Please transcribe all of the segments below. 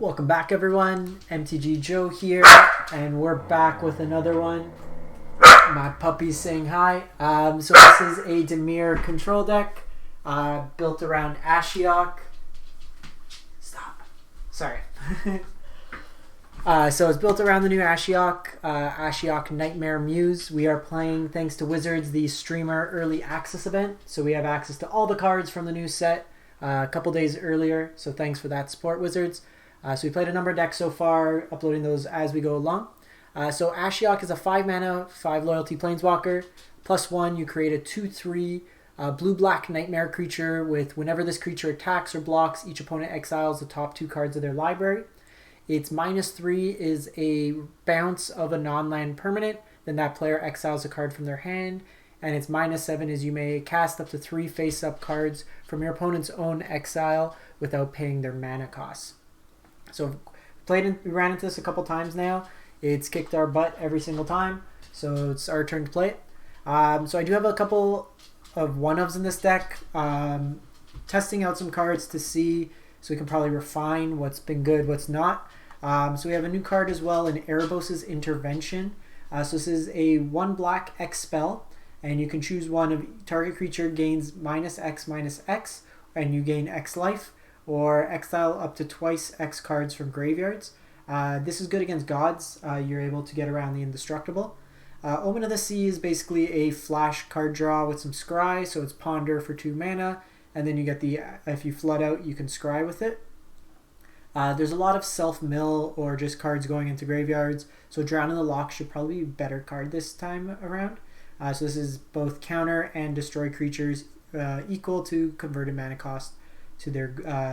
Welcome back, everyone. MTG Joe here, and we're back with another one. My puppy's saying hi. So this is a Dimir control deck built around Ashiok. Stop. Sorry. So it's built around the new Ashiok Nightmare Muse. We are playing, thanks to Wizards, the Streamer Early Access event. So we have access to all the cards from the new set a couple days earlier. So thanks for that support, Wizards. So we played a number of decks so far, uploading those as we go along. So Ashiok is a 5 mana, 5 loyalty planeswalker. +1, you create a 2/3 blue-black nightmare creature with whenever this creature attacks or blocks, each opponent exiles the top 2 cards of their library. Its -3 is a bounce of a non-land permanent, then that player exiles a card from their hand. And its -7 is you may cast up to 3 face-up cards from your opponent's own exile without paying their mana costs. So we ran into this a couple times now. It's kicked our butt every single time, so it's our turn to play it. So I do have a couple of one-ofs in this deck. Testing out some cards to see, so we can probably refine what's been good, what's not. So we have a new card as well in Erebos' Intervention. So this is a 1 black X spell, and you can choose one of target creature gains -X/-X, and you gain X life, or exile up to twice X cards from graveyards. This is good against gods. You're able to get around the indestructible. Omen of the Sea is basically a flash card draw with some scry, so it's ponder for 2 mana, and then you get if you flood out, you can scry with it. There's a lot of self-mill or just cards going into graveyards, so Drown in the Loch should probably be a better card this time around. So this is both counter and destroy creatures equal to converted mana cost to their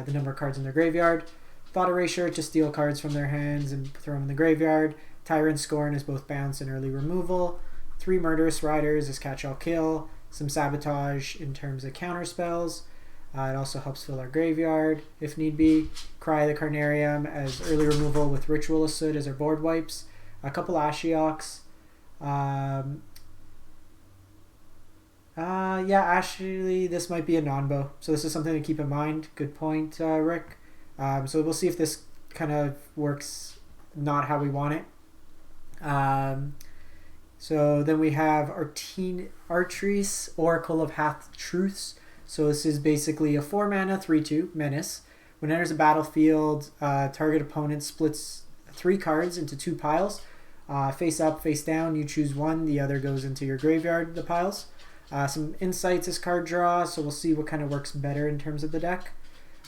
the number of cards in their graveyard. Thought Erasure to steal cards from their hands and throw them in the graveyard. Tyrant Scorn is both bounce and early removal. 3 Murderous Riders is catch all kill. Some Sabotage in terms of counter spells. It also helps fill our graveyard if need be. Cry the Carnarium as early removal with Ritual of Soot as our board wipes. A couple Ashioks. Yeah, actually, this might be a non-bow. So this is something to keep in mind. Good point, Rick. So we'll see if this kind of works not how we want it. So then we have Atris, Oracle of Half-Truths. So this is basically a 4 mana, 3/2 menace. When it enters the battlefield, target opponent splits 3 cards into 2 piles. Face up, face down, you choose one. The other goes into your graveyard, the piles. Some insights as card draw, so we'll see what kind of works better in terms of the deck.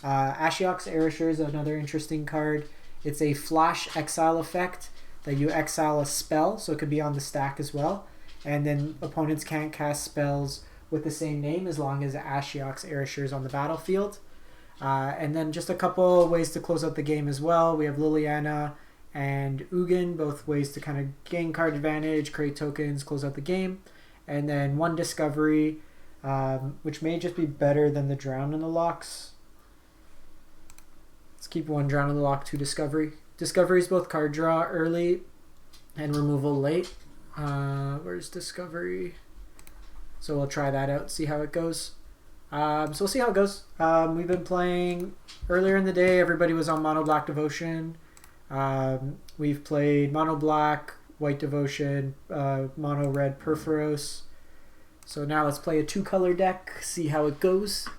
Ashiok's Erasure is another interesting card. It's a flash exile effect that you exile a spell, so it could be on the stack as well. And then opponents can't cast spells with the same name as long as Ashiok's Erasure is on the battlefield. And then just a couple ways to close out the game as well. We have Liliana and Ugin, both ways to kind of gain card advantage, create tokens, close out the game. And then 1 Discovery, which may just be better than the Drown in the Lochs. Let's keep 1 Drown in the Loch, 2 Discovery. Discovery is both card draw early and removal late. Where's Discovery? So we'll try that out, see how it goes. So we'll see how it goes. We've been playing earlier in the day. Everybody was on Mono Black Devotion. We've played Mono Black, White Devotion, Mono Red Perforos. So now let's play a 2-color deck, see how it goes.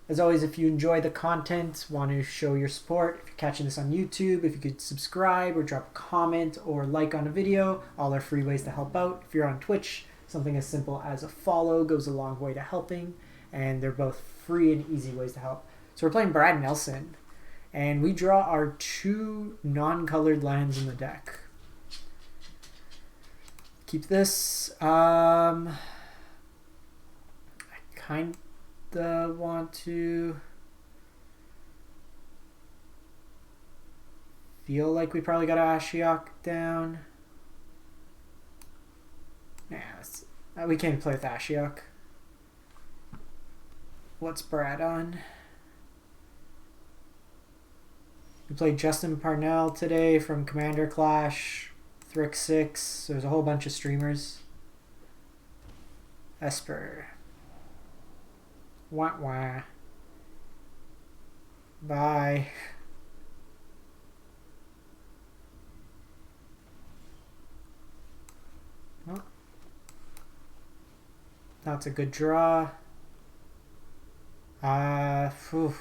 As always, if you enjoy the content, want to show your support, if you're catching this on YouTube, if you could subscribe or drop a comment or like on a video, all are free ways to help out. If you're on Twitch, something as simple as a follow goes a long way to helping, and they're both free and easy ways to help. So we're playing Brad Nelson, and we draw our 2 non-colored lands in the deck. Keep this. I kind of want to feel like we probably got Ashiok down. Yeah, we can't play with Ashiok. What's Brad on? We played Justin Parnell today from Commander Clash. Thrick 6. There's a whole bunch of streamers. Esper. Wah wah. Bye. That's a good draw. Phew.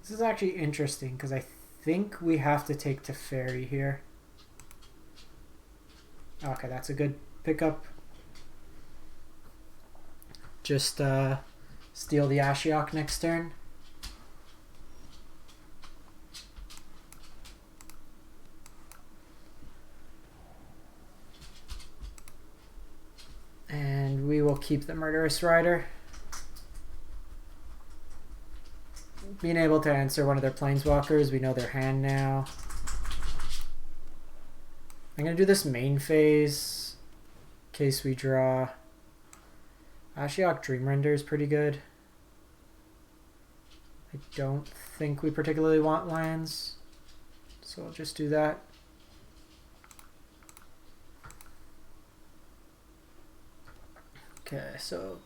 This is actually interesting because I think we have to take Teferi here. Okay, that's a good pickup. Just steal the Ashiok next turn. And we will keep the Murderous Rider. Being able to answer one of their planeswalkers, we know their hand now. I'm going to do this main phase in case we draw. Ashiok Dream Render is pretty good. I don't think we particularly want lands, so I'll just do that. Okay, so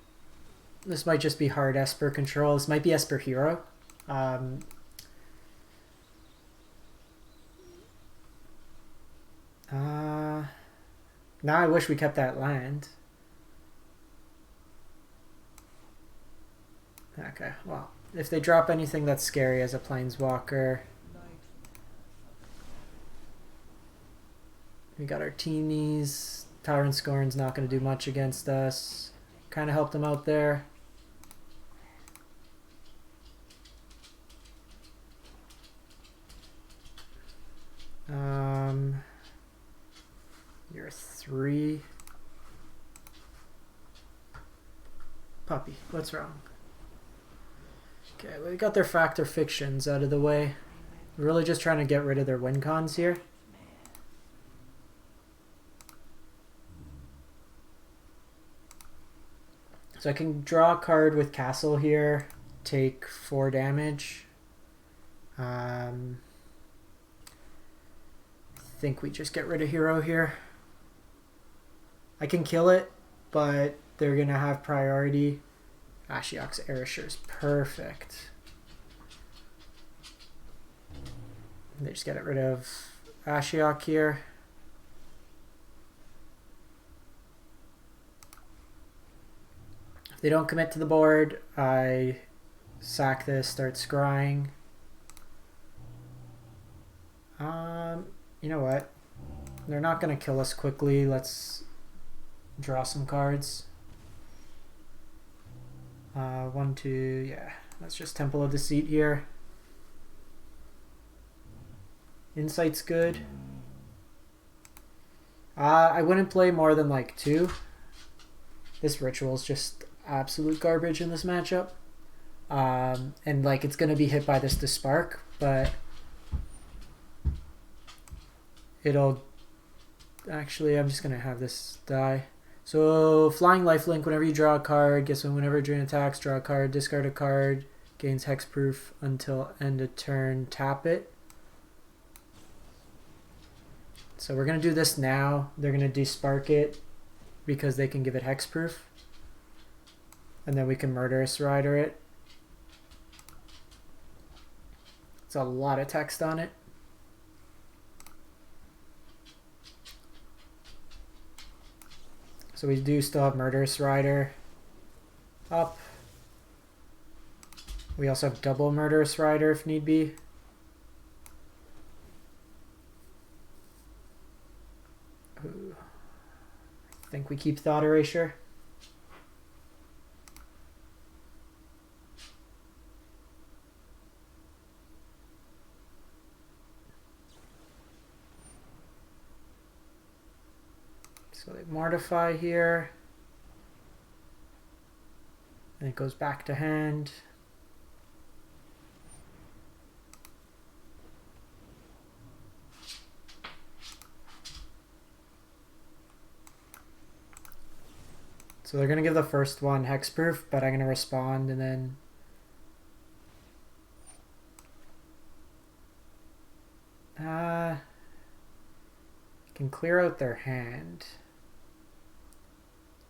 this might just be hard Esper control. This might be Esper Hero. Now I wish we kept that land. Okay, well, if they drop anything that's scary as a planeswalker, we got our teenies. Tyrant Scorn's not going to do much against us. Kind of helped them out there. You're 3. Puppy, what's wrong? Okay, we got their Factor Fictions out of the way. We're really just trying to get rid of their win cons here. So I can draw a card with Castle here, take 4 damage. I think we just get rid of Hero here. I can kill it, but they're going to have priority. Ashiok's Erasure is perfect. They just get rid of Ashiok here. If they don't commit to the board, I sack this, start scrying. You know what? They're not going to kill us quickly. Let's draw some cards. 1, 2, yeah. Let's just Temple of Deceit here. Insight's good. I wouldn't play more than like 2. This Ritual is just absolute garbage in this matchup. And like it's going to be hit by this Dispark, but it'll... Actually, I'm just going to have this die. So, Flying Lifelink, whenever you draw a card, guess when whenever Drain attacks, draw a card, discard a card, gains hexproof until end of turn, tap it. So we're going to do this now. They're going to Despark it because they can give it hexproof. And then we can Murderous Rider it. It's a lot of text on it. So we do still have Murderous Rider up. We also have double Murderous Rider if need be. Ooh. I think we keep Thought Erasure. So they Mortify here. And it goes back to hand. So they're going to give the first one hexproof, but I'm going to respond and then... I can clear out their hand.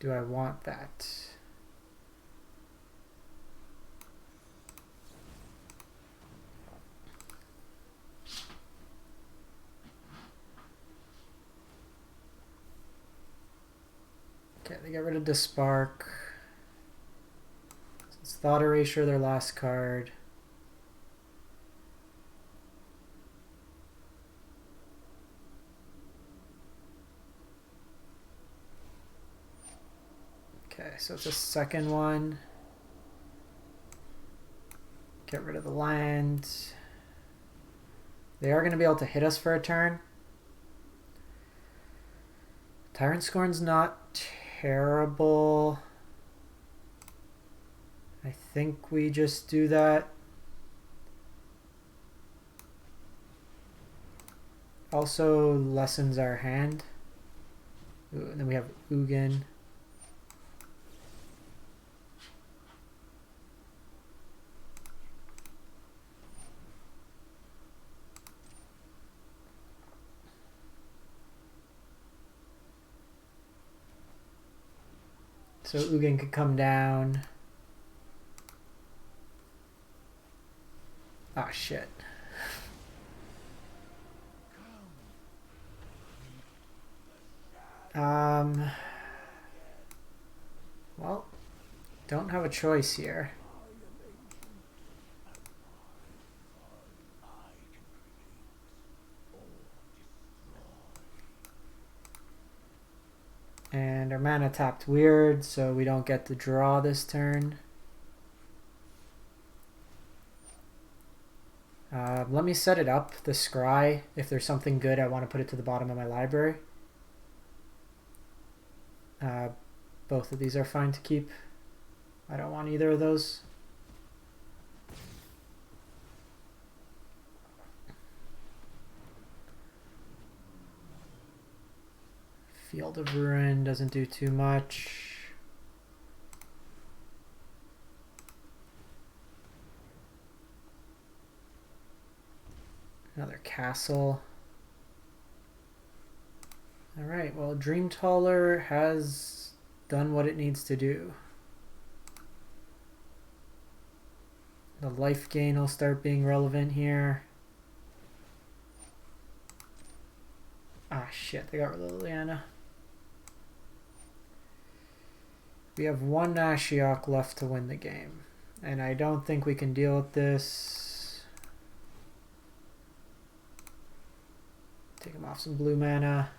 Do I want that? Okay, they get rid of Dispark. It's Thought Erasure, their last card. Okay, so it's a second one. Get rid of the land. They are going to be able to hit us for a turn. Tyrant Scorn's not terrible. I think we just do that. Also lessens our hand. Ooh, and then we have Ugin. So Ugin could come down. Ah, shit. Well, don't have a choice here. And our mana tapped weird, so we don't get to draw this turn. Let me set it up, the scry. If there's something good, I want to put it to the bottom of my library. Both of these are fine to keep. I don't want either of those. Field of Ruin doesn't do too much. Another castle. Alright, well, Dreamtaller has done what it needs to do. The life gain will start being relevant here. Ah, shit, they got rid of Liliana. We have one Ashiok left to win the game, and I don't think we can deal with this. Take him off some blue mana.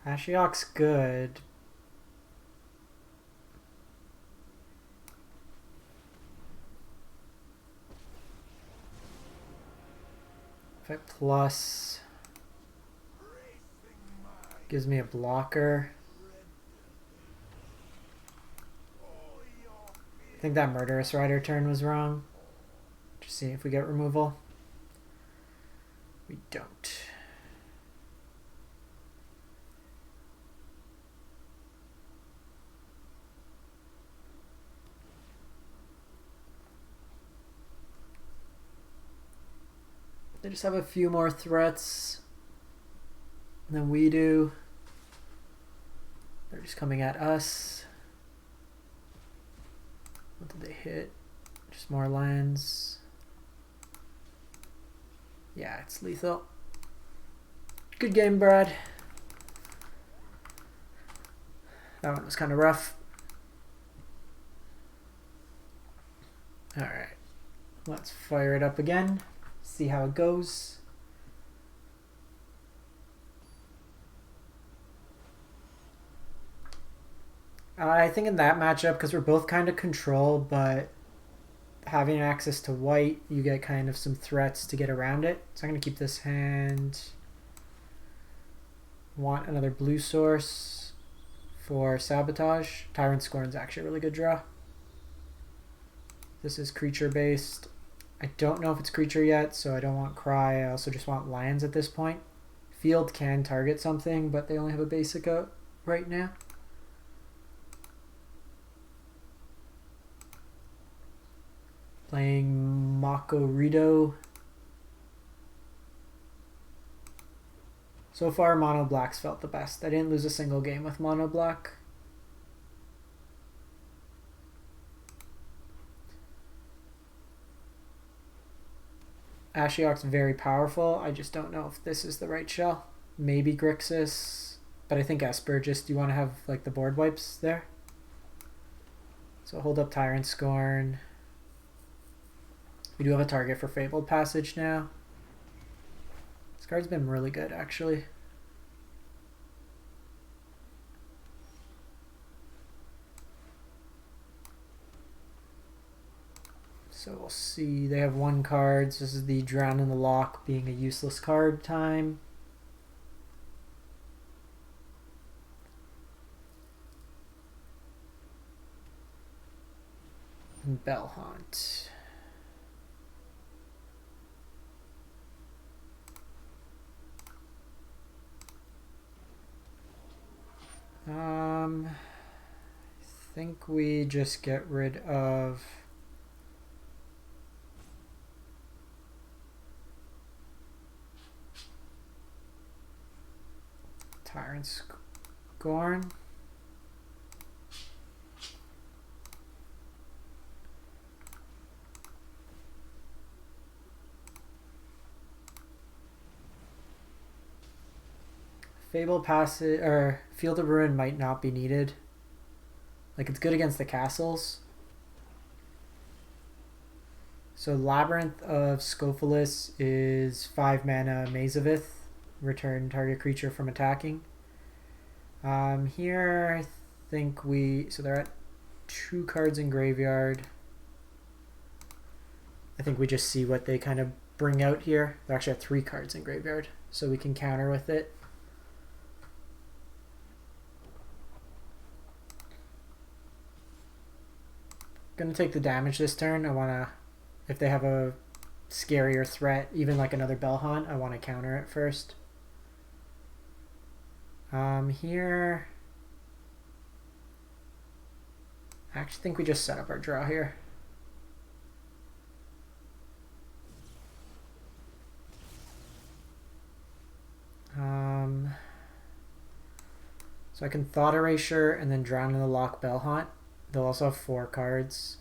Ashiok's good. Effect plus gives me a blocker. I think that Murderous Rider turn was wrong. Just see if we get removal. We don't. They just have a few more threats than we do. They're just coming at us. What did they hit? Just more lands. Yeah, it's lethal. Good game, Brad. That one was kind of rough. Alright. Let's fire it up again. See how it goes. I think in that matchup, because we're both kind of control, but having access to white, you get kind of some threats to get around it. So I'm going to keep this hand. Want another blue source for Sabotage. Tyrant Scorn's actually a really good draw. This is creature based. I don't know if it's creature yet, so I don't want Cry. I also just want lands at this point. Field can target something, but they only have a basic out right now. Playing Mako Rito. So far, mono blacks felt the best. I didn't lose a single game with mono black. Ashiok's very powerful. I just don't know if this is the right shell. Maybe Grixis, but I think Esper. Just you want to have like the board wipes there. So hold up Tyrant, Scorn. We do have a target for Fabled Passage now. This card's been really good, actually. So we'll see. They have 1 card. So this is the Drown in the Loch being a useless card time. And Bellhaunt. I think we just get rid of Tyrant, Scorn. Fabled Passage or Field of Ruin might not be needed. Like, it's good against the castles. So Labyrinth of Skophos is 5 mana Mazavith. Return target creature from attacking. Here I think so they're at 2 cards in graveyard. I think we just see what they kind of bring out here. They actually have 3 cards in graveyard, so we can counter with it. Gonna take the damage this turn. I wanna, if they have a scarier threat, even like another Bellhaunt, I want to counter it first. Here, I actually think we just set up our draw here. So I can Thought Erasure and then Drown in the Loch Bellhaunt. They'll also have 4 cards.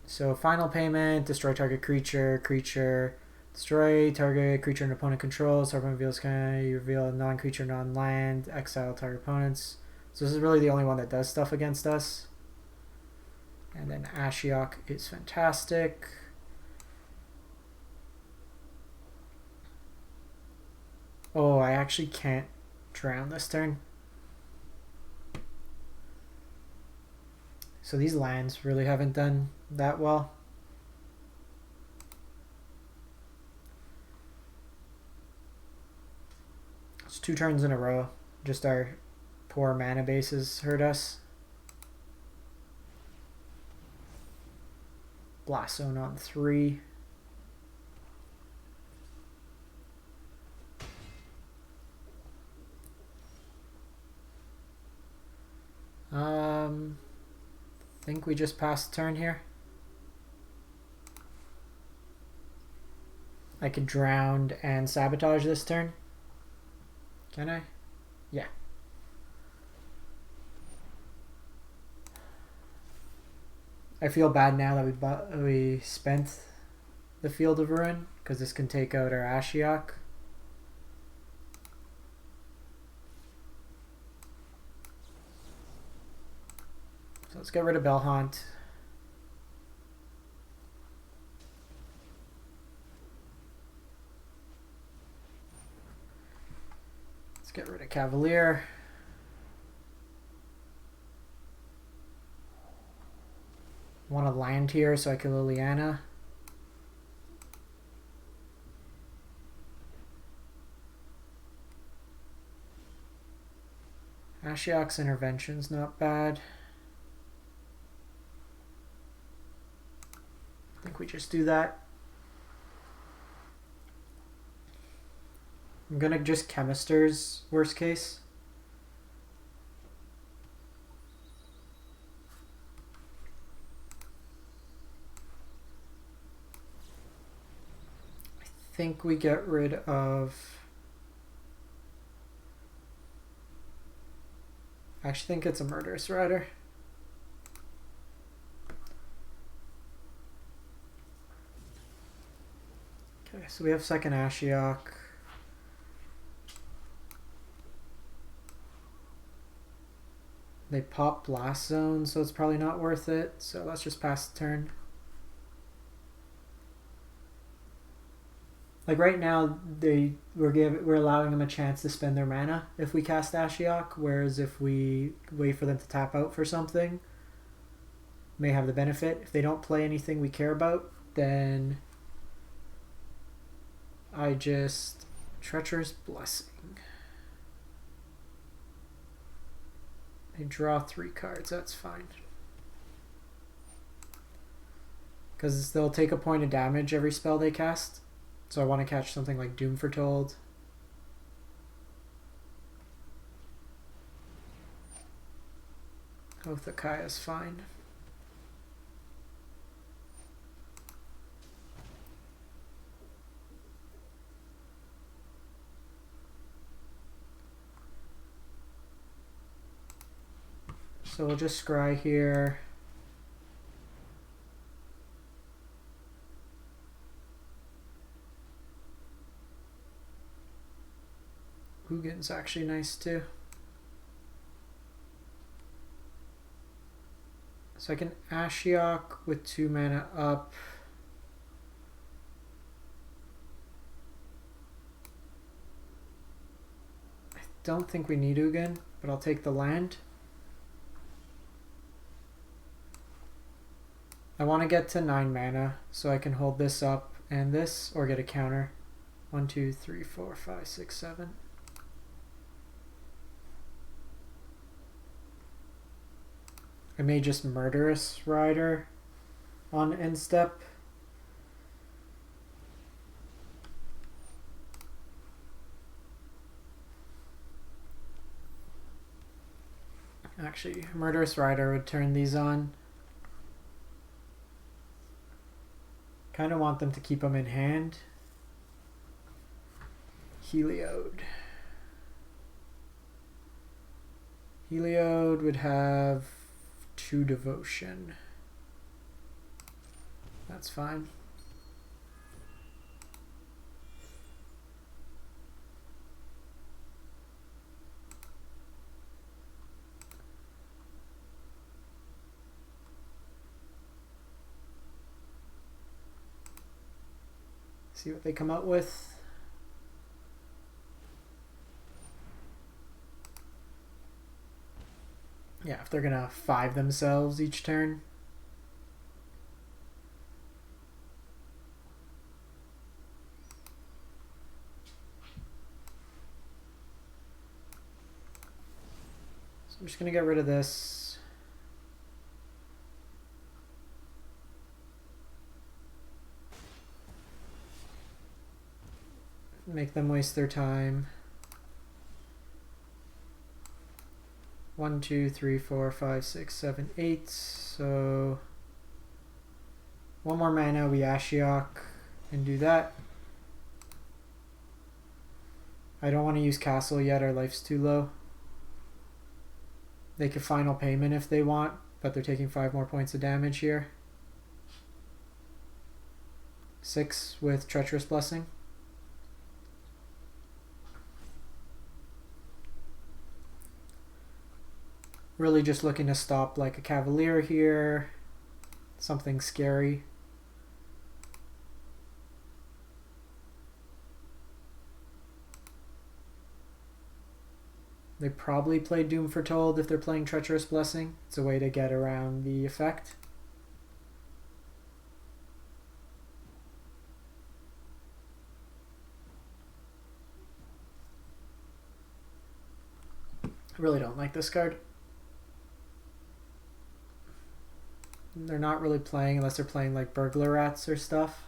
So final payment, destroy target creature, destroy target creature and opponent controls, target reveals you reveal a non-creature, non-land, exile target opponents. So this is really the only one that does stuff against us. And then Ashiok is fantastic. Oh, I actually can't drown this turn. So these lands really haven't done that well. It's 2 turns in a row. Just our poor mana bases hurt us. Blast Zone on 3. I think we just passed turn here. I could drown and sabotage this turn. Can I? Yeah. I feel bad now that we spent the Field of Ruin, because this can take out our Ashiok. So let's get rid of Bellhaunt. Let's get rid of Cavalier. Want to land here so I kill Liliana. Ashiok's Intervention's not bad. I think we just do that. I'm gonna just Chemister's worst case. think we get rid of... I actually think it's a Murderous Rider. Okay, so we have second Ashiok. They pop Blast Zone, so it's probably not worth it. So let's just pass the turn. Like right now, we're allowing them a chance to spend their mana if we cast Ashiok, whereas if we wait for them to tap out for something, may have the benefit. If they don't play anything we care about, then I just Treacherous Blessing. They draw 3 cards, that's fine. Because they'll take a point of damage every spell they cast. So I want to catch something like Doom Foretold. Oath of Kaya is fine. So we'll just scry here. Ugin's actually nice too. So I can Ashiok with 2 mana up. I don't think we need Ugin, but I'll take the land. I want to get to 9 mana so I can hold this up and this, or get a counter. 1, 2, 3, 4, 5, 6, 7. I may just Murderous Rider on end step. Actually, Murderous Rider would turn these on. Kind of want them to keep them in hand. Heliode. Heliode would have 2 devotion. That's fine. See what they come up with. Yeah, if they're gonna 5 themselves each turn. So I'm just gonna get rid of this. Make them waste their time. 1, 2, 3, 4, 5, 6, 7, 8. So 1 more mana, we Ashiok and do that. I don't want to use Castle yet, our life's too low. They could final payment if they want, but they're taking 5 more points of damage here. 6 with Treacherous Blessing. Really just looking to stop like a Cavalier here, something scary. They probably play Doom Foretold if they're playing Treacherous Blessing. It's a way to get around the effect. I really don't like this card. They're not really playing unless they're playing like Burglar Rats or stuff.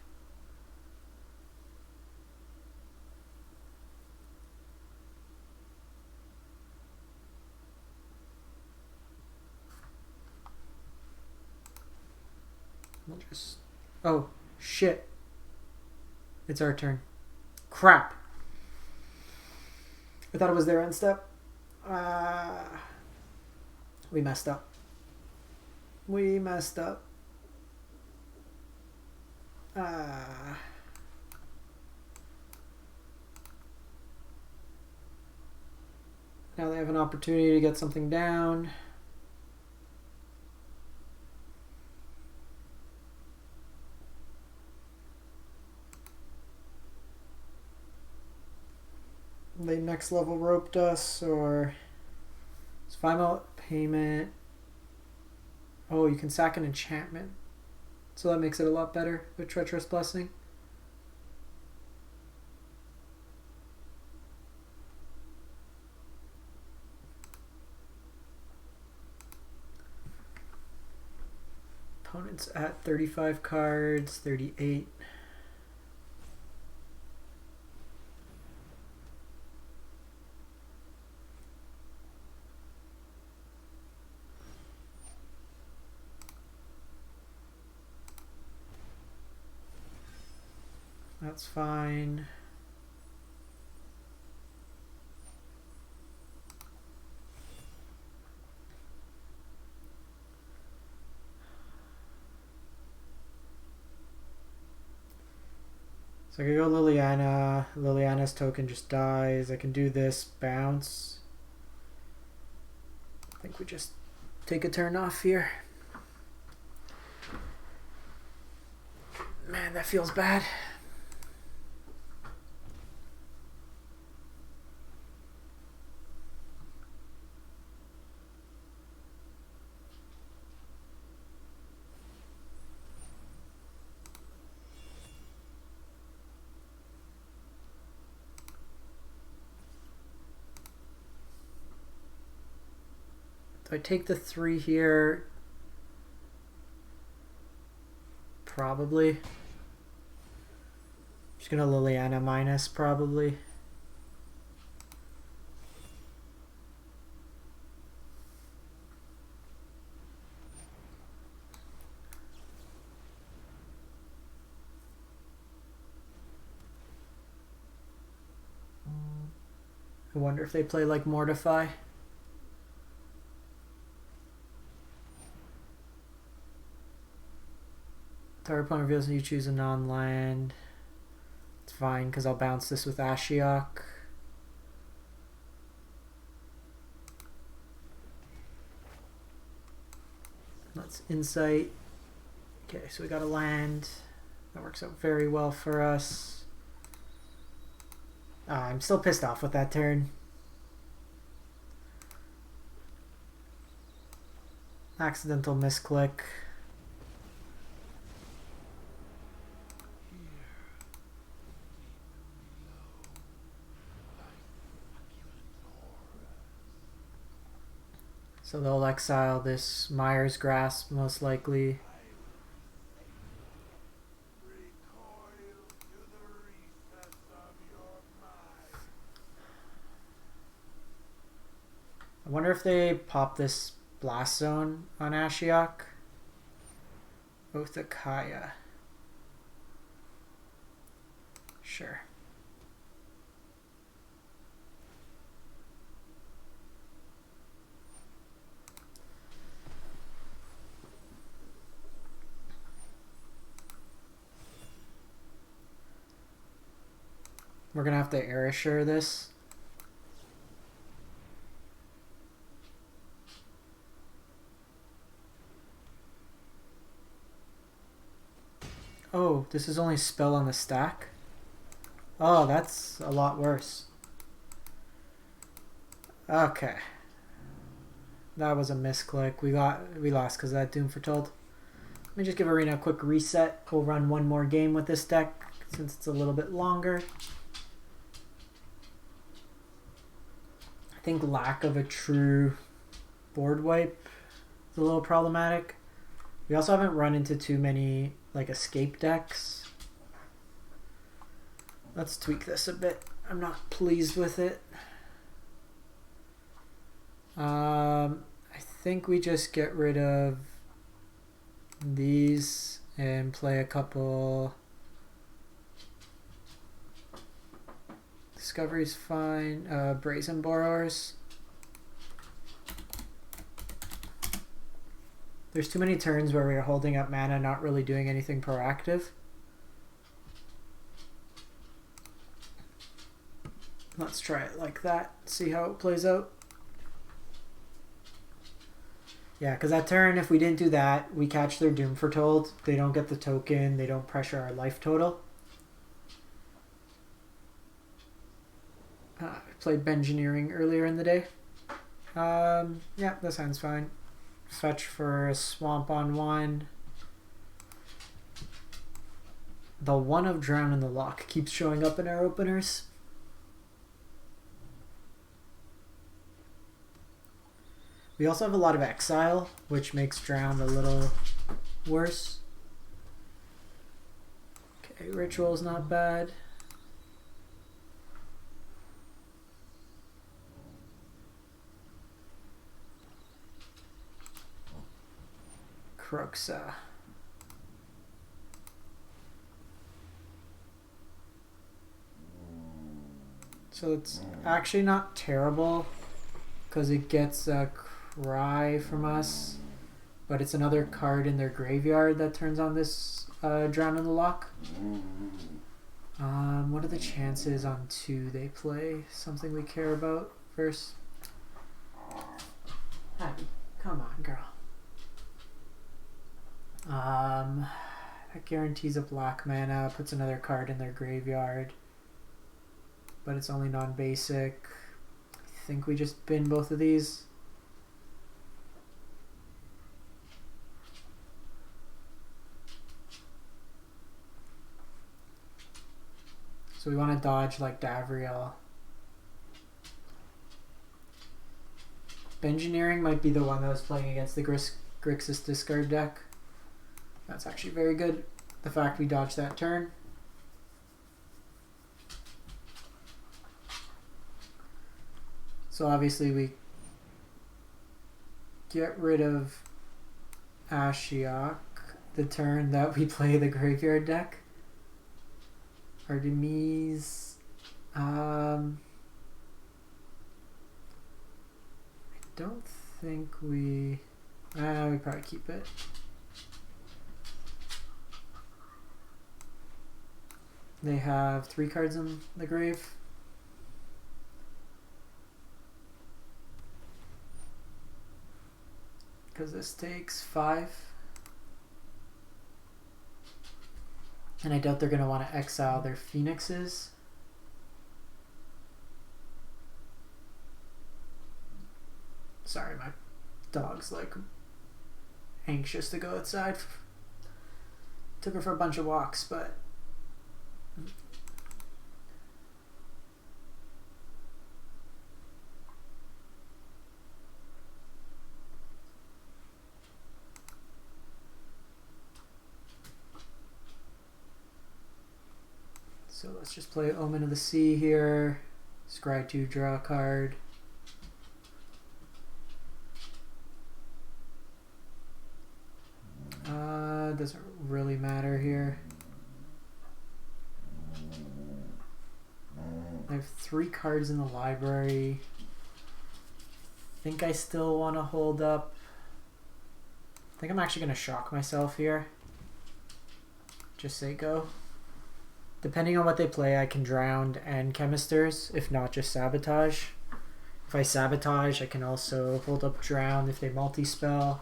We'll just... Oh, shit. It's our turn. Crap. I thought it was their end step. We messed up. We messed up. Now they have an opportunity to get something down. They next level roped us, or it's final payment. Oh, you can sack an enchantment. So that makes it a lot better with Treacherous Blessing. Opponent's at 35 cards, 38. That's fine. So I can go Liliana. Liliana's token just dies. I can do this, bounce. I think we just take a turn off here. Man, that feels bad. Do I take the 3 here? Probably. Just gonna Liliana minus, probably. I wonder if they play like Mortify. Target opponent reveals you choose a non-land. It's fine because I'll bounce this with Ashiok. Let's insight. Okay, so we got a land. That works out very well for us. I'm still pissed off with that turn. Accidental misclick. So they'll exile this Mire's Grasp, most likely. I wonder if they pop this Blast Zone on Ashiok. Oath of Kaya. Sure. We're gonna have to Erasure this. Oh, this is only spell on the stack? Oh, that's a lot worse. Okay. That was a misclick. We lost because of that Doom Foretold. Let me just give Arena a quick reset. We'll run one more game with this deck since it's a little bit longer. I think lack of a true board wipe is a little problematic. We also haven't run into too many like escape decks. Let's tweak this a bit. I'm not pleased with it. I think we just get rid of these and play a couple Discovery's fine. Brazen Borrowers. There's too many turns where we're holding up mana, not really doing anything proactive. Let's try it like that, see how it plays out. Yeah, because that turn, if we didn't do that, we catch their Doom Foretold. They don't get the token, they don't pressure our life total. I played Bengineering earlier in the day. Yeah, that sounds fine. Fetch for a swamp on 1. The 1 of Drown in the Loch keeps showing up in our openers. We also have a lot of exile, which makes Drown a little worse. Okay, Ritual's not bad. Croxa. So it's actually not terrible because it gets a Cry from us, but it's another card in their graveyard that turns on this Drown in the Loch. What are the chances on 2 they play? Something we care about first. Abby, come on, girl. That guarantees a black mana, puts another card in their graveyard, but it's only non-basic. I think we just bin both of these. So we want to dodge like Davriel. Bengineering might be the one that was playing against the Grixis discard deck. That's actually very good. The fact we dodged that turn. So obviously we get rid of Ashiok the turn that we play the graveyard deck. Artemis. I don't think we probably keep it. They have 3 cards in the grave. Because this takes 5. And I doubt they're going to want to exile their Phoenixes. Sorry, my dog's like anxious to go outside. Took her for a bunch of walks, but so let's just play Omen of the Sea here. Scry 2, draw a card. Doesn't really matter here. I have 3 cards in the library. I think I still want to hold up. I think I'm actually going to shock myself here. Just say go. Depending on what they play, I can Drown and Chemisters, if not just Sabotage. If I Sabotage, I can also hold up Drown if they multi-spell.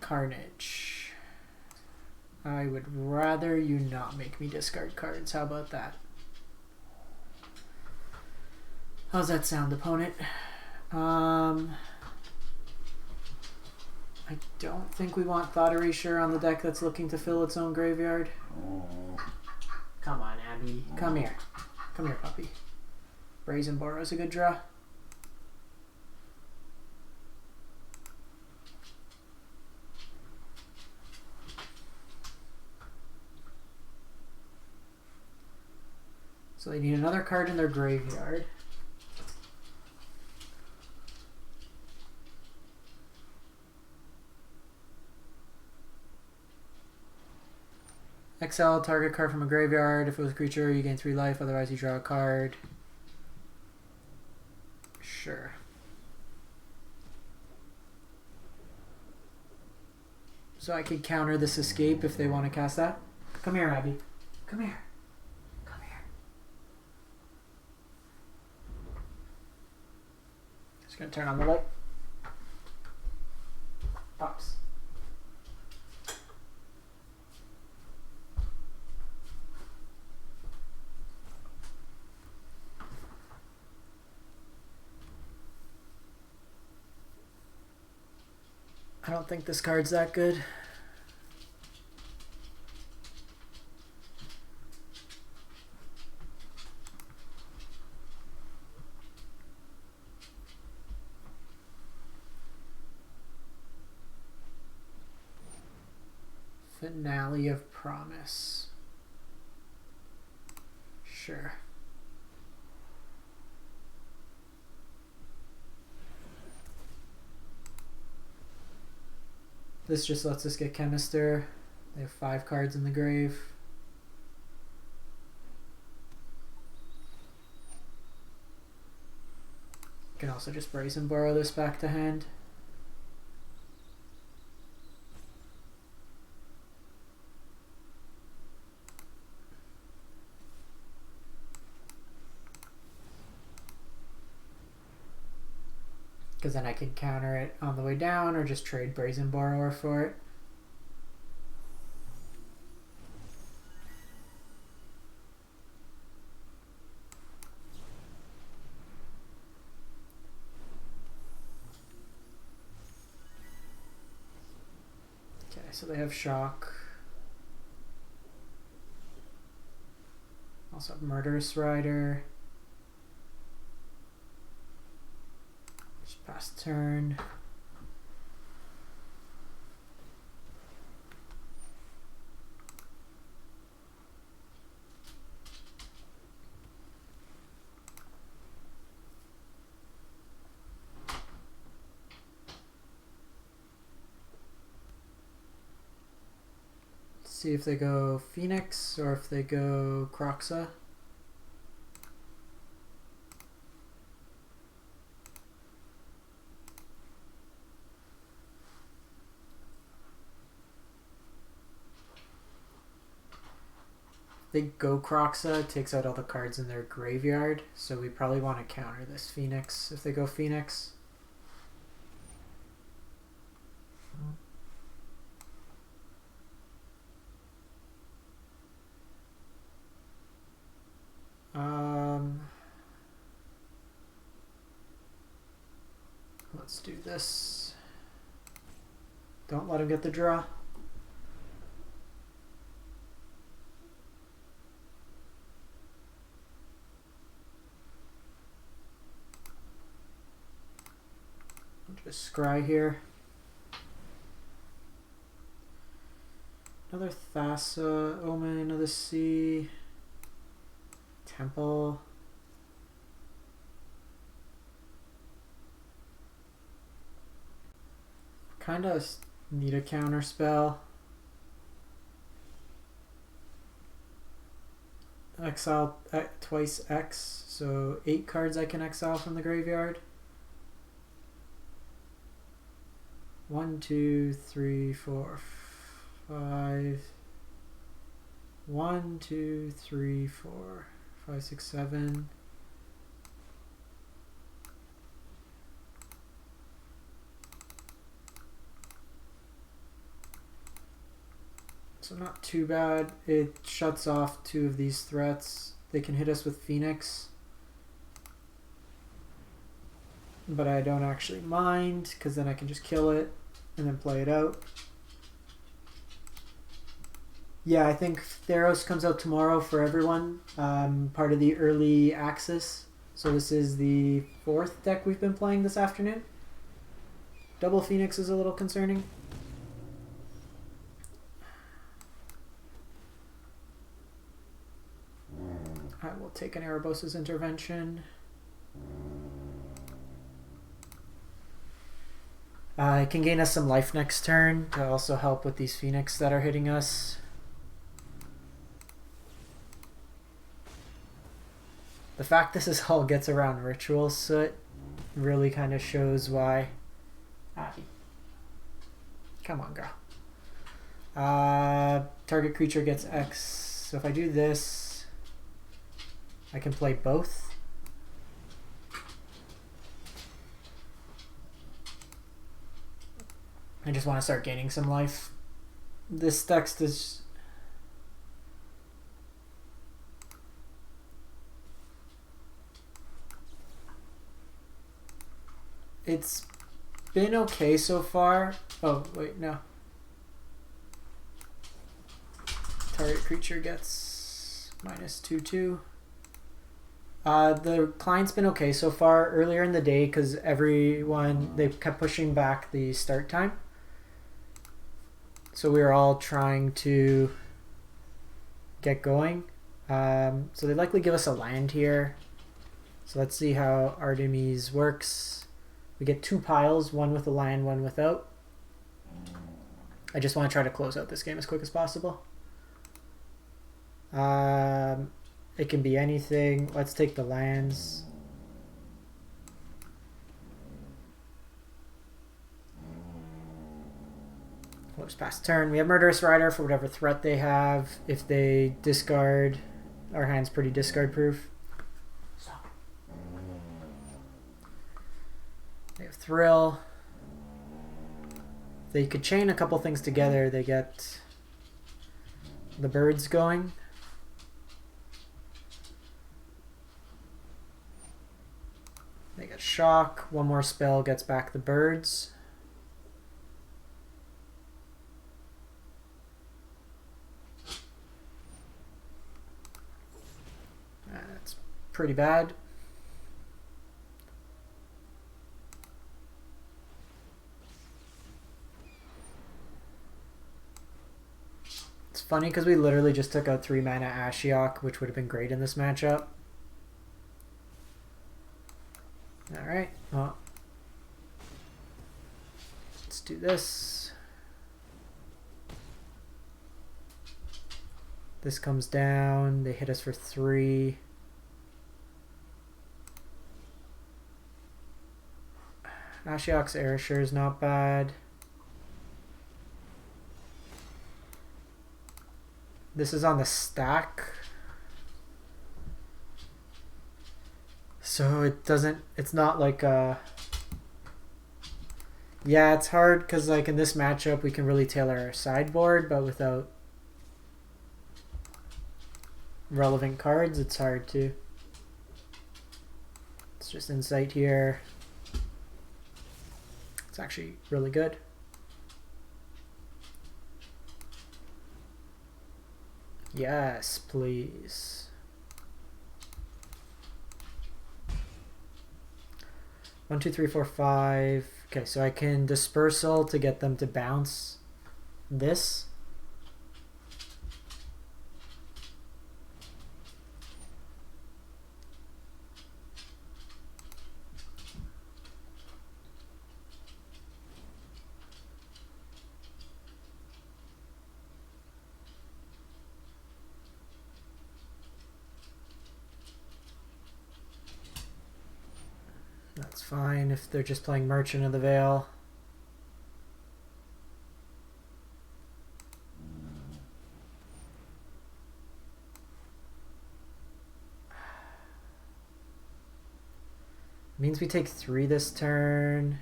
Carnage. I would rather you not make me discard cards. How about that? How's that sound, opponent? I don't think we want Thought Erasure on the deck that's looking to fill its own graveyard. Come on, Abby. Come here. Come here, puppy. Brazen Borrower is a good draw. So they need another card in their graveyard. exile target card from a graveyard. If it was a creature, you gain 3 life. Otherwise, you draw a card. Sure. So I could counter this escape if they want to cast that. Come here, Abby. Come here. Come here. Just gonna turn on the light. Pops. I don't think this card's that good. Finale of Promise. Sure. This just lets us get Chemister. They have 5 cards in the grave. You can also just Brazen Borrow this back to hand. Because then I can counter it on the way down or just trade Brazen Borrower for it. Okay, so they have Shock. Also have Murderous Rider. Pass turn. Let's see if they go Phoenix or if they go Croxa. They go Croxa, it takes out all the cards in their graveyard, so we probably want to counter this Phoenix if they go Phoenix. Let's do this. Don't let him get the draw. Just scry here. Another Thassa, Omen of the Sea, Temple. Kinda need a counter spell. Exile twice X, so 8 cards I can exile from the graveyard. 1, 2, 3, 4, 5. 1, 2, 3, 4, 5, 6, 7. So not too bad. It shuts off 2 of these threats. They can hit us with Phoenix. But I don't actually mind, because then I can just kill it and then play it out. Yeah, I think Theros comes out tomorrow for everyone, part of the early access. So this is the 4th deck we've been playing this afternoon. Double Phoenix is a little concerning. I will take an Erebos' intervention. It can gain us some life next turn to also help with these Phoenix that are hitting us. The fact this is all gets around Ritual Soot really kind of shows why. Abby. Come on, girl. Target creature gets X. So if I do this, I can play both. I just want to start gaining some life. This text is... It's been okay so far. Oh, wait, no. Target creature gets -2/2. The client's been okay so far. Earlier in the day, because they kept pushing back the start time. So we were all trying to get going. So they likely give us a land here. So let's see how Artemis works. We get 2 piles, one with a land, one without. I just want to try to close out this game as quick as possible. It can be anything. Let's take the lands. Close past turn. We have Murderous Rider for whatever threat they have. If they discard, our hand's pretty discard proof. Stop. They have Thrill. They could chain a couple things together. They get the birds going. They get Shock. One more spell gets back the birds. That's pretty bad. It's funny because we literally just took out 3 mana Ashiok, which would have been great in this matchup. Alright, well, let's do this. This comes down, they hit us for 3. Ashiok's Erasure is not bad. This is on the stack. So it's not like yeah, it's hard because like in this matchup we can really tailor our sideboard, but without relevant cards it's hard to. It's just insight here. It's actually really good. Yes, please. 1, 2, 3, 4, 5. Okay, so I can Dispersal to get them to bounce this. That's fine if they're just playing Merchant of the Veil. Means we take 3 this turn.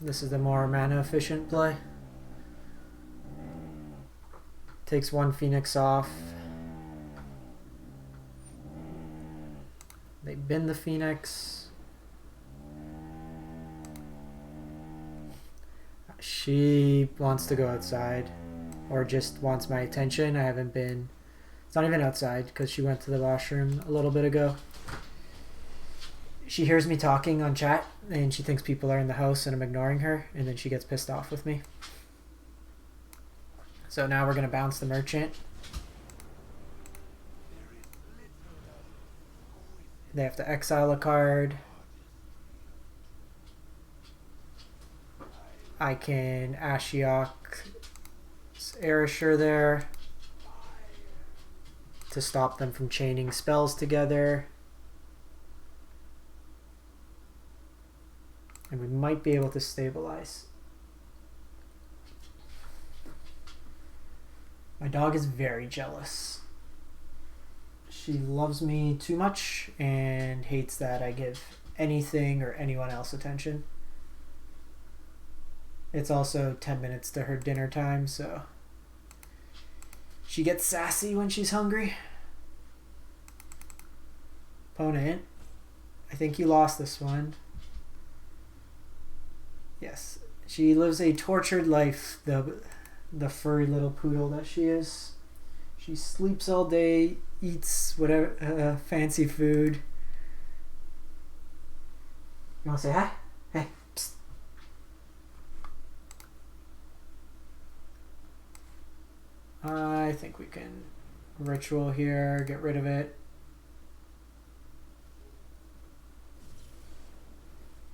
This is the more mana efficient play. Takes 1 Phoenix off. They bin the Phoenix. She wants to go outside. Or just wants my attention. I haven't been... It's not even outside because she went to the washroom a little bit ago. She hears me talking on chat and she thinks people are in the house and I'm ignoring her, and then she gets pissed off with me. So now we're going to bounce the Merchant. They have to exile a card. I can Ashiok Erasure there to stop them from chaining spells together. And we might be able to stabilize. My dog is very jealous. She loves me too much and hates that I give anything or anyone else attention. It's also 10 minutes to her dinner time, so she gets sassy when she's hungry. Opponent, I think you lost this one. Yes, she lives a tortured life, the furry little poodle that she is. She sleeps all day, eats whatever fancy food. You want to say hi? Hey, psst. I think we can ritual here, get rid of it.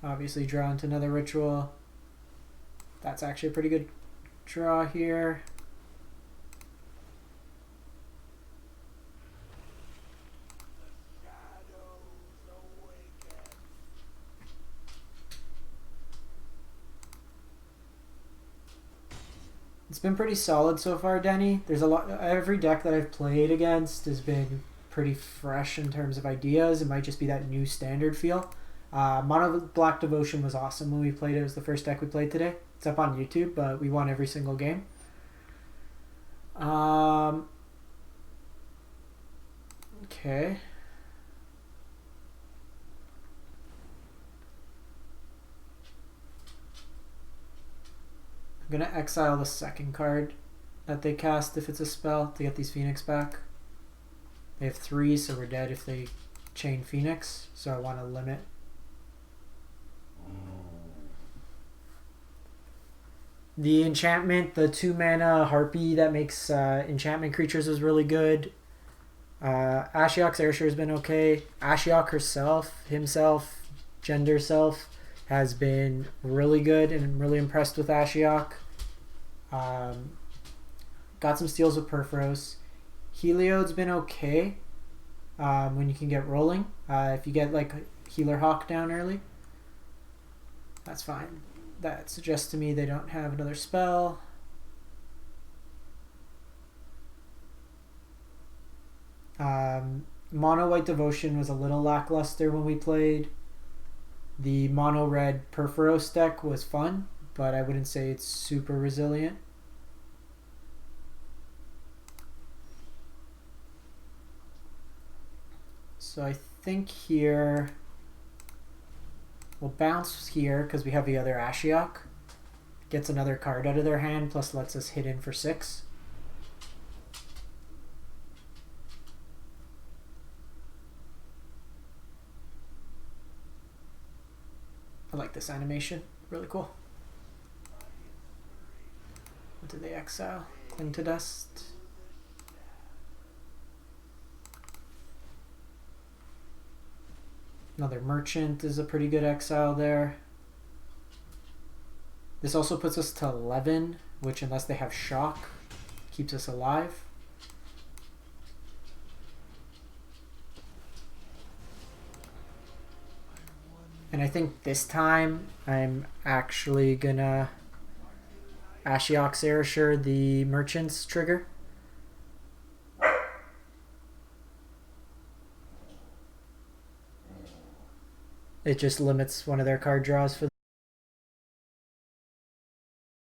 Obviously draw into another ritual. That's actually a pretty good draw here. It's been pretty solid so far, Denny. There's a lot. Every deck that I've played against has been pretty fresh in terms of ideas. It might just be that new standard feel. Mono Black Devotion was awesome when we played it. It was the first deck we played today. It's up on YouTube, but we won every single game. Okay. I'm going to exile the second card that they cast if it's a spell to get these Phoenix back. They have 3, so we're dead if they chain Phoenix, so I want to limit. The enchantment, the 2-mana Harpy that makes enchantment creatures is really good. Ashiok's Erasure has been okay. Ashiok himself, gender self, has been really good, and I'm really impressed with Ashiok. Got some steals with Perforos. Heliod's been okay when you can get rolling. If you get like Healer Hawk down early, that's fine. That suggests to me they don't have another spell. Mono White Devotion was a little lackluster when we played. The Mono Red Perforos deck was fun, but I wouldn't say it's super resilient. So I think here we'll bounce here because we have the other Ashiok. Gets another card out of their hand, plus lets us hit in for 6. I like this animation. Really cool. What did they exile? Cling to Dust. Another Merchant is a pretty good exile there. This also puts us to 11, which unless they have Shock, keeps us alive. And I think this time I'm actually gonna Ashiok's Erasure the Merchant's trigger. It just limits one of their card draws for